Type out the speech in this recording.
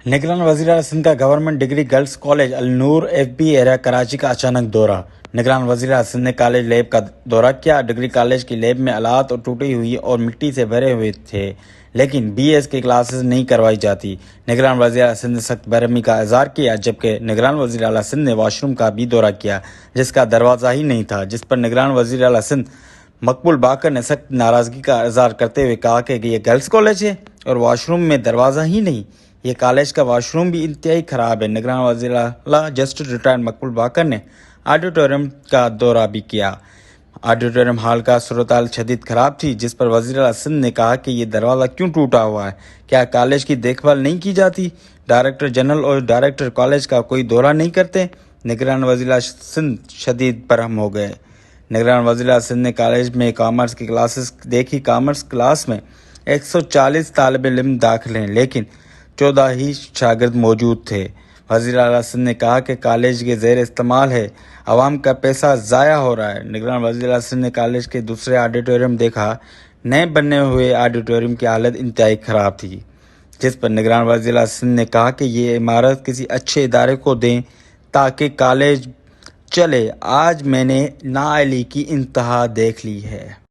نگران وزیر اعلیٰ سندھ کا گورنمنٹ ڈگری گرلز کالج النور ایف بی ایریا کراچی کا اچانک دورہ۔ نگران وزیر اعلیٰ سندھ نے کالج لیب کا دورہ کیا۔ ڈگری کالج کی لیب میں آلات اور ٹوٹی ہوئی اور مٹی سے بھرے ہوئے تھے، لیکن بی ایس کی کلاسز نہیں کروائی جاتی۔ نگران وزیر اعلیٰ سندھ نے سخت برہمی کا اظہار کیا، جبکہ نگران وزیر اعلیٰ سندھ نے واش روم کا بھی دورہ کیا جس کا دروازہ ہی نہیں تھا، جس پر نگران وزیر اعلیٰ سندھ مقبول باقر نے سخت ناراضگی کا اظہار کرتے ہوئے کہا کہ یہ گرلز کالج ہے اور واش روم میں دروازہ ہی نہیں، یہ کالج کا واش روم بھی انتہائی خراب ہے۔ نگران وزیر اعلیٰ جسٹس ریٹائرڈ مقبول باقر نے آڈیٹوریم کا دورہ بھی کیا۔ آڈیٹوریم ہال کا صورتحال شدید خراب تھی، جس پر وزیر اعلیٰ سندھ نے کہا کہ یہ دروازہ کیوں ٹوٹا ہوا ہے؟ کیا کالج کی دیکھ بھال نہیں کی جاتی؟ ڈائریکٹر جنرل اور ڈائریکٹر کالج کا کوئی دورہ نہیں کرتے؟ نگران وزیر اعلیٰ سندھ شدید برہم ہو گئے۔ نگران وزیر اعلیٰ سندھ نے کالج میں کامرس کی کلاسز دیکھی۔ کامرس کلاس میں 140 طالب علم داخل ہیں، لیکن 14 ہی شاگرد موجود تھے۔ وزیر اعلیٰ سندھ نے کہا کہ کالج کے زیر استعمال ہے، عوام کا پیسہ ضائع ہو رہا ہے۔ نگران وزیر اعلیٰ سندھ نے کالج کے دوسرے آڈیٹوریم دیکھا۔ نئے بننے ہوئے آڈیٹوریم کی حالت انتہائی خراب تھی، جس پر نگران وزیر اعلیٰ سندھ نے کہا کہ یہ عمارت کسی اچھے ادارے کو دیں تاکہ کالج چلے۔ آج میں نے نااہلی کی انتہا دیکھ لی ہے۔